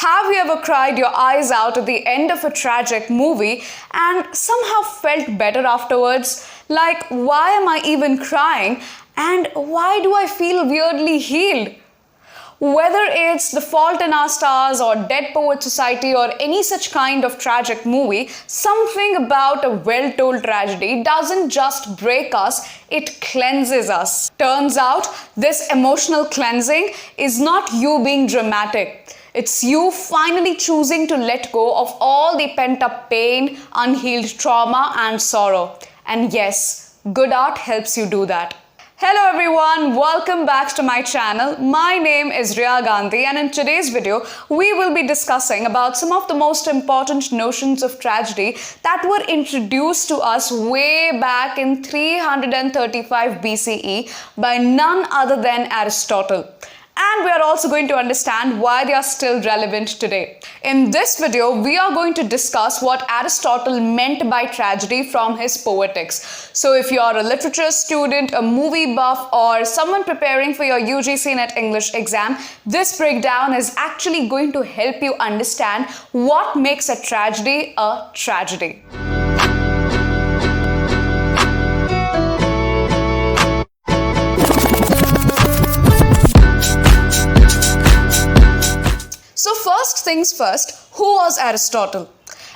Have you ever cried your eyes out at the end of a tragic movie and somehow felt better afterwards? Like, why am I even crying? And why do I feel weirdly healed? Whether it's The Fault in Our Stars or Dead Poet Society or any such kind of tragic movie, something about a well-told tragedy doesn't just break us, it cleanses us. Turns out, this emotional cleansing is not you being dramatic. It's you finally choosing to let go of all the pent-up pain, unhealed trauma and sorrow. And yes, good art helps you do that. Hello everyone, welcome back to my channel. My name is Riya Gandhi, and in today's video, we will be discussing about some of the most important notions of tragedy that were introduced to us way back in 335 BCE by none other than Aristotle. And we are also going to understand why they are still relevant today. In this video, we are going to discuss what Aristotle meant by tragedy from his Poetics. So if you are a literature student, a movie buff, or someone preparing for your UGC NET English exam, this breakdown is actually going to help you understand what makes a tragedy a tragedy. So first things first, who was Aristotle?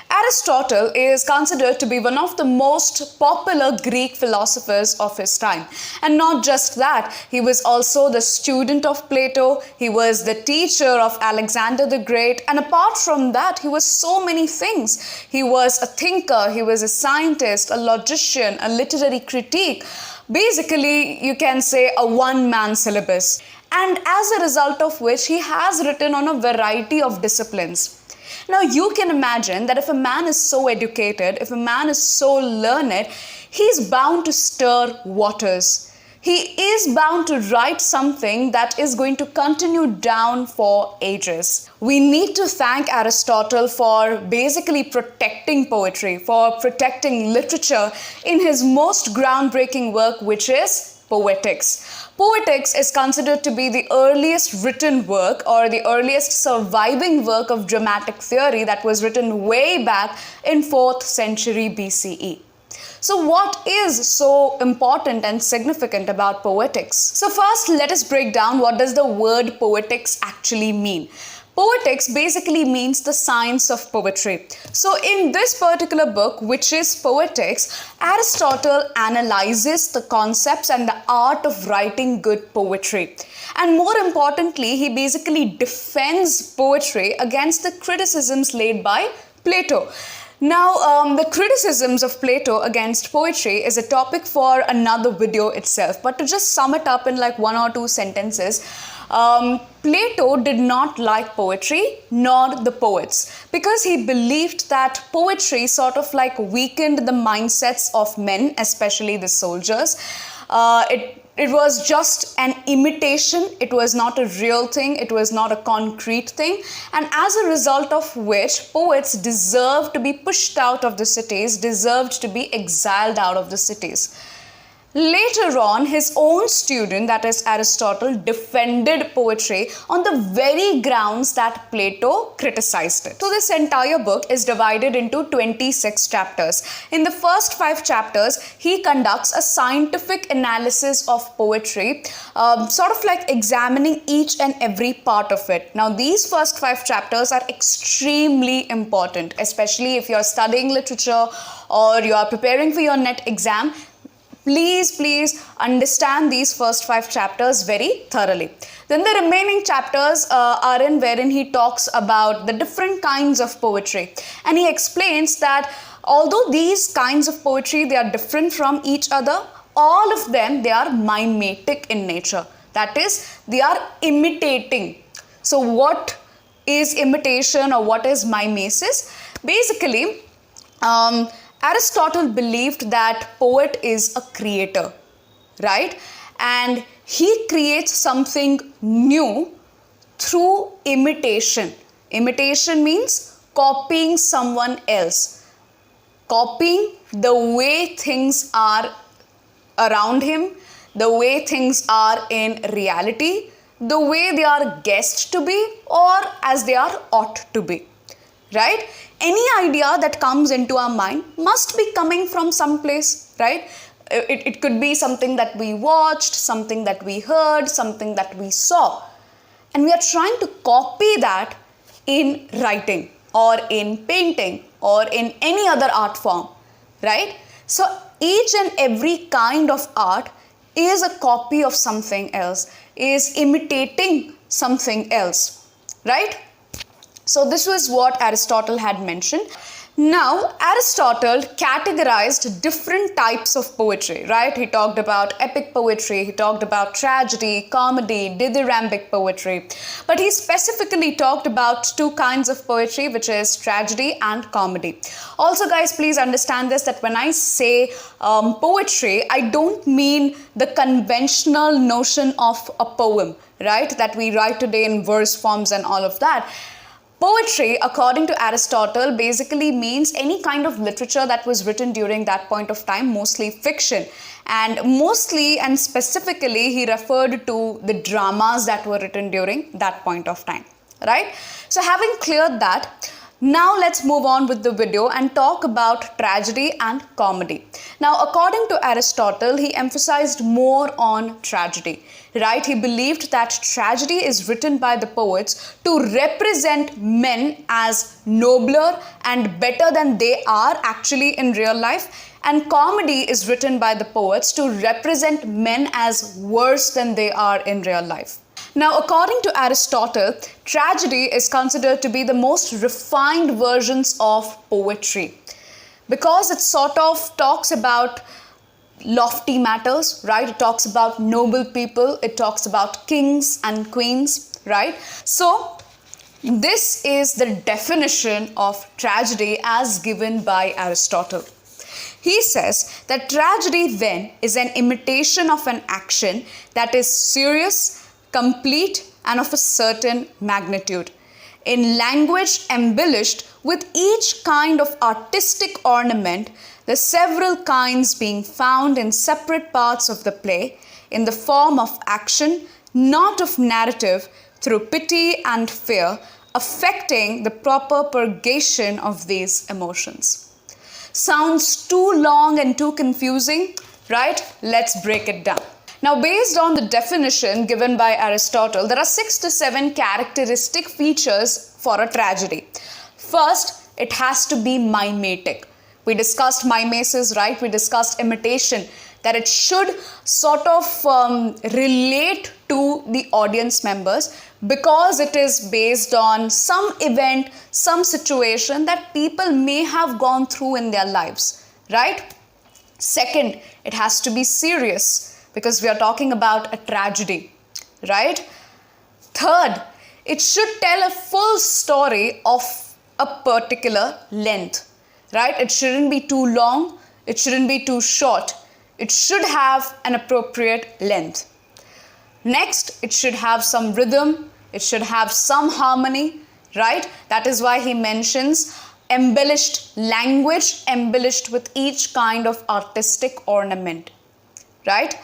Aristotle is considered to be one of the most popular Greek philosophers of his time. And not just that, he was also the student of Plato, he was the teacher of Alexander the Great, and apart from that, he was so many things. He was a thinker, he was a scientist, a logician, a literary critic. Basically, you can say a one-man syllabus. And as a result of which he has written on a variety of disciplines. Now you can imagine that if a man is so educated, if a man is so learned, he's bound to stir waters. He is bound to write something that is going to continue down for ages. We need to thank Aristotle for basically protecting poetry, for protecting literature in his most groundbreaking work, which is Poetics. Poetics is considered to be the earliest written work or the earliest surviving work of dramatic theory that was written way back in 4th century BCE. So what is so important and significant about poetics? So first, let us break down what does the word poetics actually mean. Poetics basically means the science of poetry. So in this particular book, which is Poetics, Aristotle analyzes the concepts and the art of writing good poetry. And more importantly, he basically defends poetry against the criticisms laid by Plato. Now, the criticisms of Plato against poetry is a topic for another video itself. But to just sum it up in like one or two sentences, Plato did not like poetry nor the poets because he believed that poetry sort of like weakened the mindsets of men, especially the soldiers. It was just an imitation, it was not a real thing, it was not a concrete thing, and as a result of which poets deserved to be pushed out of the cities, deserved to be exiled out of the cities. Later on, his own student, that is Aristotle, defended poetry on the very grounds that Plato criticized it. So this entire book is divided into 26 chapters. In the first 5 chapters, he conducts a scientific analysis of poetry, sort of like examining each and every part of it. Now, these first 5 chapters are extremely important, especially if you're studying literature or you are preparing for your NET exam. Please understand these first 5 chapters very thoroughly. Then the remaining chapters are in wherein he talks about the different kinds of poetry. And he explains that although these kinds of poetry, they are different from each other, all of them, they are mimetic in nature. That is, they are imitating. So what is imitation or what is mimesis? Basically, Aristotle believed that poet is a creator, right? And he creates something new through imitation. Imitation means copying someone else, copying the way things are around him, the way things are in reality, the way they are guessed to be or as they are ought to be, right? Any idea that comes into our mind must be coming from some place, right? It could be something that we watched, something that we heard, something that we saw. And we are trying to copy that in writing or in painting or in any other art form, right? So each and every kind of art is a copy of something else, is imitating something else, right? So this was what Aristotle had mentioned. Now, Aristotle categorized different types of poetry, right? He talked about epic poetry, he talked about tragedy, comedy, dithyrambic poetry. But he specifically talked about two kinds of poetry, which is tragedy and comedy. Also, guys, please understand this, that when I say poetry, I don't mean the conventional notion of a poem, right? That we write today in verse forms and all of that. Poetry, according to Aristotle, basically means any kind of literature that was written during that point of time, mostly fiction. And mostly and specifically, he referred to the dramas that were written during that point of time, right? So having cleared that, now let's move on with the video and talk about tragedy and comedy. Now, according to Aristotle, he emphasized more on tragedy, right? He believed that tragedy is written by the poets to represent men as nobler and better than they are actually in real life. And comedy is written by the poets to represent men as worse than they are in real life. Now, according to Aristotle, tragedy is considered to be the most refined versions of poetry because it sort of talks about lofty matters, right? It talks about noble people, it talks about kings and queens, right? So, this is the definition of tragedy as given by Aristotle. He says that tragedy then is an imitation of an action that is serious, complete and of a certain magnitude, in language embellished with each kind of artistic ornament, the several kinds being found in separate parts of the play, in the form of action, not of narrative, through pity and fear, affecting the proper purgation of these emotions. Sounds too long and too confusing, right? Let's break it down. Now, based on the definition given by Aristotle, there are 6 to 7 characteristic features for a tragedy. First, it has to be mimetic. We discussed mimesis, right? We discussed imitation, that it should sort of relate to the audience members because it is based on some event, some situation that people may have gone through in their lives, right? Second, it has to be serious, because we are talking about a tragedy, right? Third, it should tell a full story of a particular length, right? It shouldn't be too long, it shouldn't be too short. It should have an appropriate length. Next, it should have some rhythm, it should have some harmony, right? That is why he mentions embellished language, embellished with each kind of artistic ornament, right?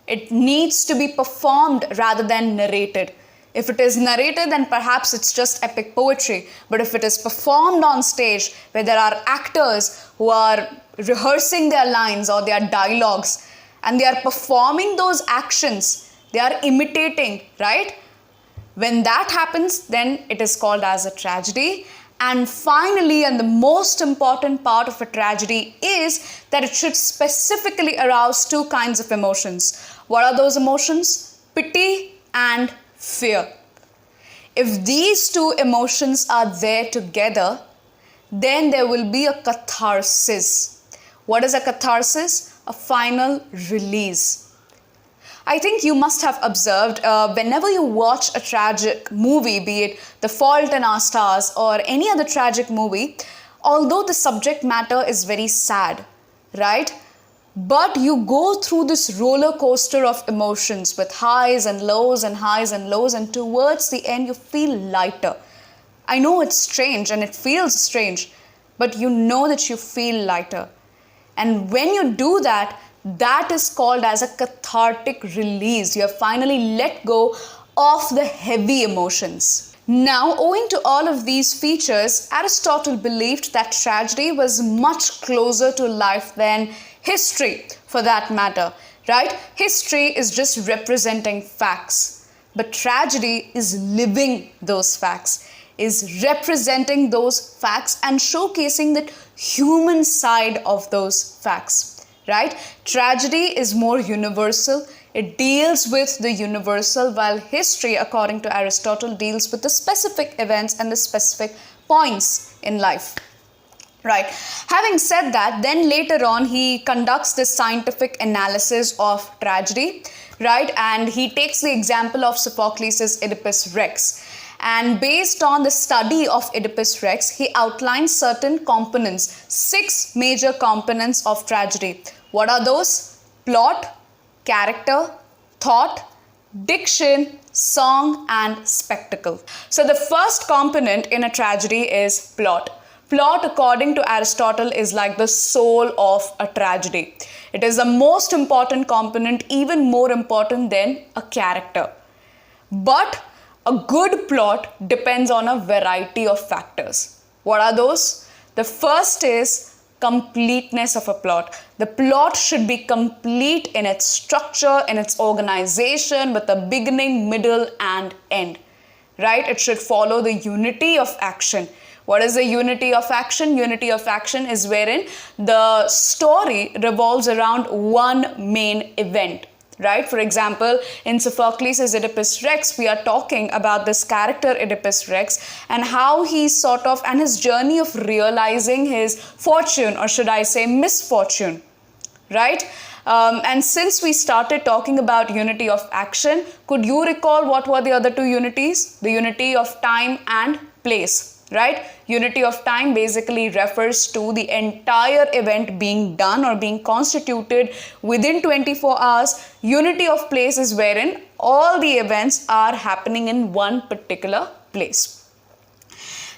It needs to be performed rather than narrated. If it is narrated, then perhaps it's just epic poetry. But if it is performed on stage, where there are actors who are rehearsing their lines or their dialogues, and they are performing those actions, they are imitating, right? When that happens, then it is called as a tragedy. And finally, and the most important part of a tragedy is that it should specifically arouse 2 kinds of emotions. What are those emotions? Pity and fear. If these 2 emotions are there together, then there will be a catharsis. What is a catharsis? A final release. I think you must have observed whenever you watch a tragic movie, be it The Fault in Our Stars or any other tragic movie, although the subject matter is very sad, right? But you go through this roller coaster of emotions with highs and lows and highs and lows, and towards the end you feel lighter. I know it's strange and it feels strange, but you know that you feel lighter. And when you do that, that is called as a cathartic release. You have finally let go of the heavy emotions. Now, owing to all of these features, Aristotle believed that tragedy was much closer to life than history, for that matter, right? History is just representing facts, but tragedy is living those facts, is representing those facts and showcasing the human side of those facts, right? Tragedy is more universal. It deals with the universal, while history, according to Aristotle, deals with the specific events and the specific points in life. Right. Having said that, then later on he conducts this scientific analysis of tragedy, right? And he takes the example of Sophocles' Oedipus Rex. And based on the study of Oedipus Rex, he outlines certain components, 6 major components of tragedy. What are those? Plot, character, thought, diction, song, and spectacle. So the first component in a tragedy is plot. Plot, according to Aristotle, is like the soul of a tragedy. It is the most important component, even more important than a character. But a good plot depends on a variety of factors. What are those? The first is completeness of a plot. The plot should be complete in its structure, in its organization, with a beginning, middle, and end. Right? It should follow the unity of action. What is the unity of action? Unity of action is wherein the story revolves around one main event, right? For example, in Sophocles' Oedipus Rex, we are talking about this character Oedipus Rex and how he and his journey of realizing his fortune, or should I say misfortune, right? And since we started talking about unity of action, could you recall what were the other 2 unities? The unity of time and place. Right? Unity of time basically refers to the entire event being done or being constituted within 24 hours. Unity of place is wherein all the events are happening in one particular place.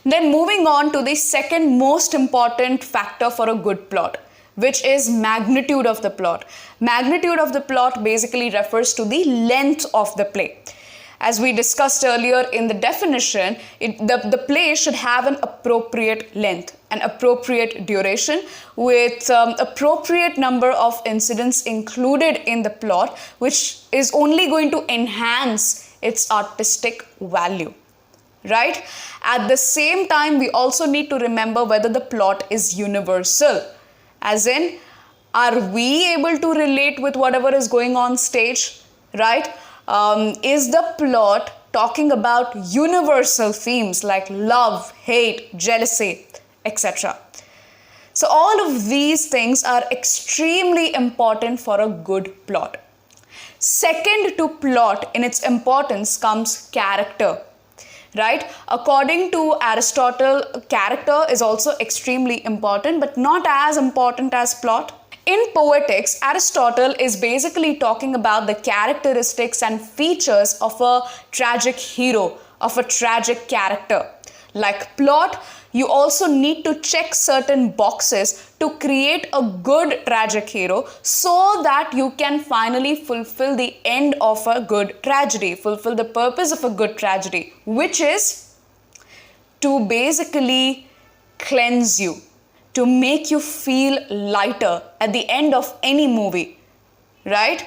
Then moving on to the second most important factor for a good plot, which is magnitude of the plot. Magnitude of the plot basically refers to the length of the play. As we discussed earlier in the definition, the play should have an appropriate length, an appropriate duration, with appropriate number of incidents included in the plot, which is only going to enhance its artistic value. Right? At the same time, we also need to remember whether the plot is universal. As in, are we able to relate with whatever is going on stage? Right? Is the plot talking about universal themes like love, hate, jealousy, etc.? So all of these things are extremely important for a good plot. Second to plot in its importance comes character, right? According to Aristotle, character is also extremely important, but not as important as plot. In Poetics, Aristotle is basically talking about the characteristics and features of a tragic hero, of a tragic character. Like plot, you also need to check certain boxes to create a good tragic hero so that you can finally fulfill the end of a good tragedy, fulfill the purpose of a good tragedy, which is to basically cleanse you, to make you feel lighter at the end of any movie, right?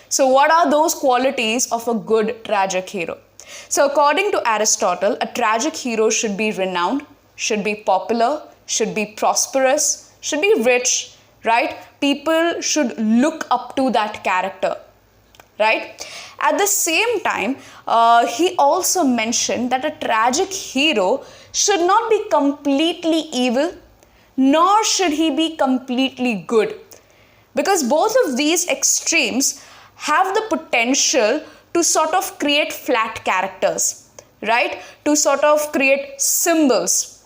So what are those qualities of a good tragic hero? So according to Aristotle, a tragic hero should be renowned, should be popular, should be prosperous, should be rich, right? People should look up to that character, right? At the same time, he also mentioned that a tragic hero should not be completely evil, nor should he be completely good, because both of these extremes have the potential to sort of create flat characters, right? To sort of create symbols.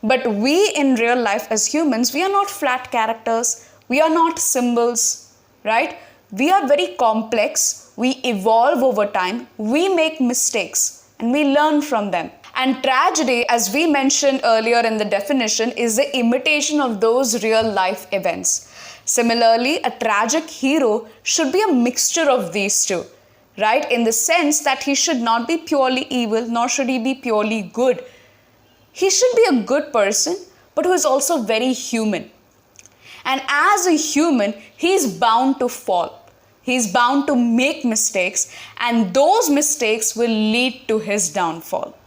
But we in real life as humans, we are not flat characters, we are not symbols, right? We are very complex, we evolve over time, we make mistakes and we learn from them. And tragedy, as we mentioned earlier in the definition, is the imitation of those real life events. Similarly, a tragic hero should be a mixture of these two, right? In the sense that he should not be purely evil, nor should he be purely good. He should be a good person, but who is also very human. And as a human, he is bound to fall. He is bound to make mistakes, and those mistakes will lead to his downfall.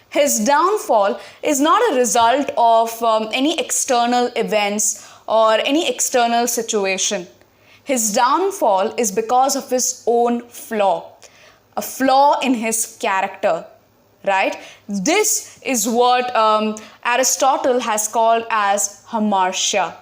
His downfall is not a result of any external events or any external situation. His downfall is because of his own flaw, a flaw in his character, right? This is what Aristotle has called as hamartia.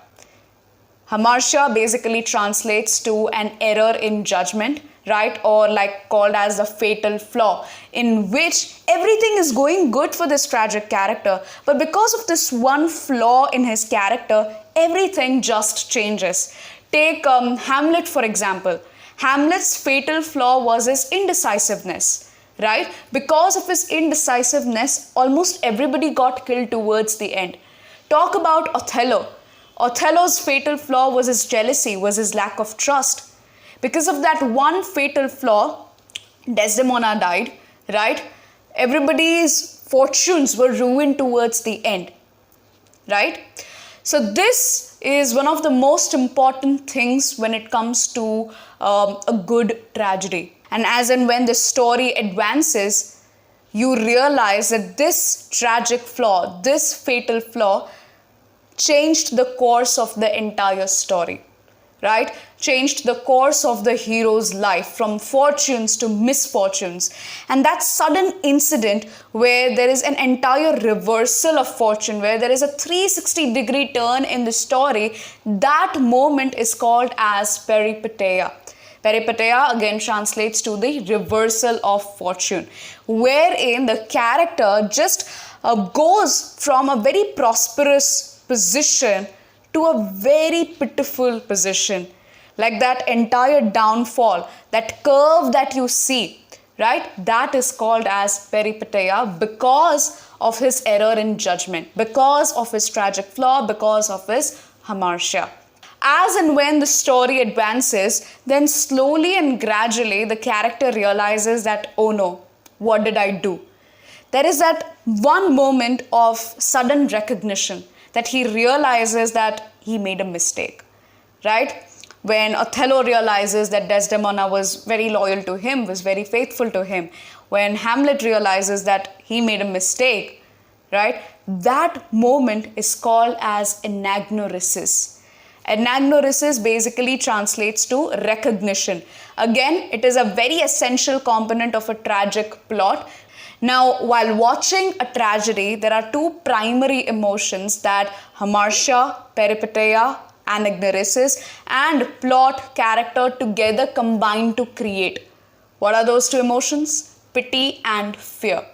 Hamartia basically translates to an error in judgment, right? Or like called as the fatal flaw, in which everything is going good for this tragic character, but because of this one flaw in his character, everything just changes. Take Hamlet, for example. Hamlet's fatal flaw was his indecisiveness, right? Because of his indecisiveness, almost everybody got killed towards the end. Talk about Othello. Othello's fatal flaw was his jealousy, was his lack of trust. Because of that one fatal flaw, Desdemona died, right? Everybody's fortunes were ruined towards the end, right? So this is one of the most important things when it comes to a good tragedy. And as and when the story advances, you realize that this tragic flaw, this fatal flaw, changed the course of the entire story, right? Changed the course of the hero's life from fortunes to misfortunes. And that sudden incident where there is an entire reversal of fortune, where there is a 360-degree turn in the story, that moment is called as Peripeteia. Peripeteia again translates to the reversal of fortune, wherein the character just goes from a very prosperous position to a very pitiful position. Like that entire downfall, that curve that you see, right? That is called as Peripeteia because of his error in judgment, because of his tragic flaw, because of his hamartia. As and when the story advances, then slowly and gradually the character realizes that, oh no, what did I do? There is that one moment of sudden recognition that he realizes that he made a mistake, right? When Othello realizes that Desdemona was very loyal to him, was very faithful to him, when Hamlet realizes that he made a mistake, right? That moment is called as Anagnorisis. Anagnorisis basically translates to recognition. Again, it is a very essential component of a tragic plot. Now, while watching a tragedy, there are two primary emotions that hamartia, peripeteia, anagnorisis, and plot character together combine to create. What are those two emotions? Pity and fear.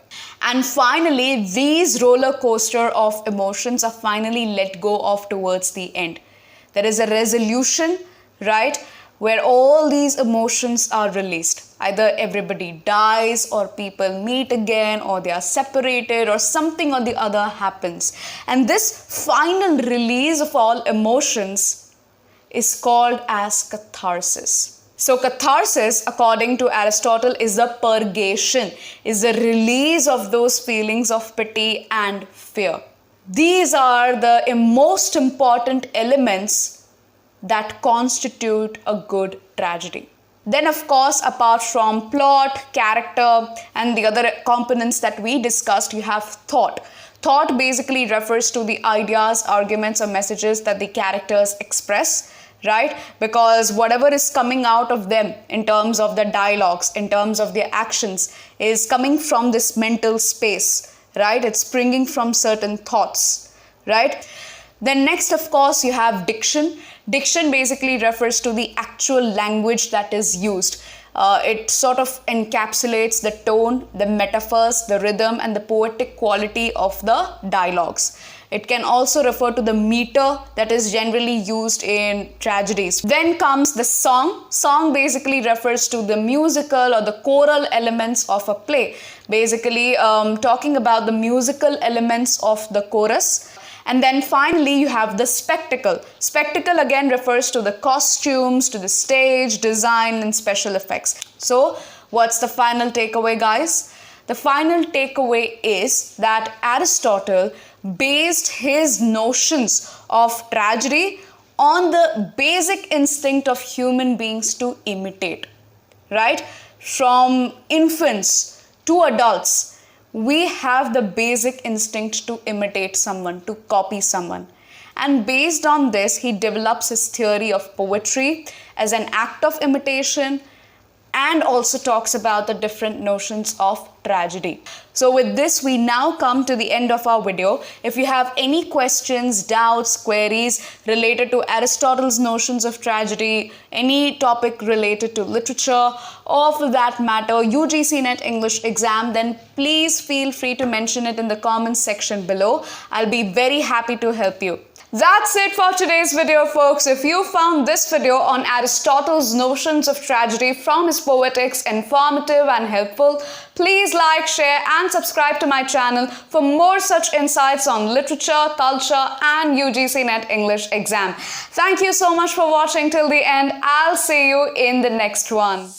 And finally, these roller coaster of emotions are finally let go of towards the end. There is a resolution, right, where all these emotions are released. Either everybody dies, or people meet again, or they are separated, or something or the other happens. And this final release of all emotions is called as catharsis. So catharsis, according to Aristotle, is the purgation, is the release of those feelings of pity and fear. These are the most important elements that constitute a good tragedy. Then, of course, apart from plot, character, and the other components that we discussed, you have thought. Thought basically refers to the ideas, arguments, or messages that the characters express, right? Because whatever is coming out of them in terms of the dialogues, in terms of their actions, is coming from this mental space, right? It's springing from certain thoughts, right? Then next, of course, you have diction. Diction basically refers to the actual language that is used. It sort of encapsulates the tone, the metaphors, the rhythm, and the poetic quality of the dialogues. It can also refer to the meter that is generally used in tragedies. Then comes the song. Song basically refers to the musical or the choral elements of a play. Basically talking about the musical elements of the chorus. And then finally you have the spectacle. Spectacle again refers to the costumes, to the stage, design, and special effects. So What's the final takeaway, guys? The final takeaway is that Aristotle based his notions of tragedy on the basic instinct of human beings to imitate, right? From infants to adults, we have the basic instinct to imitate someone, to copy someone. And based on this, he develops his theory of poetry as an act of imitation, and also talks about the different notions of tragedy. So with this, we now come to the end of our video. If you have any questions, doubts, queries related to Aristotle's notions of tragedy, any topic related to literature, or for that matter, UGC NET English Exam, then please feel free to mention it in the comments section below. I'll be very happy to help you. That's it for today's video, folks. If you found this video on Aristotle's notions of tragedy from his Poetics informative and helpful, please like, share and subscribe to my channel for more such insights on literature, culture and UGC NET English Exam. Thank you so much for watching till the end. I'll see you in the next one.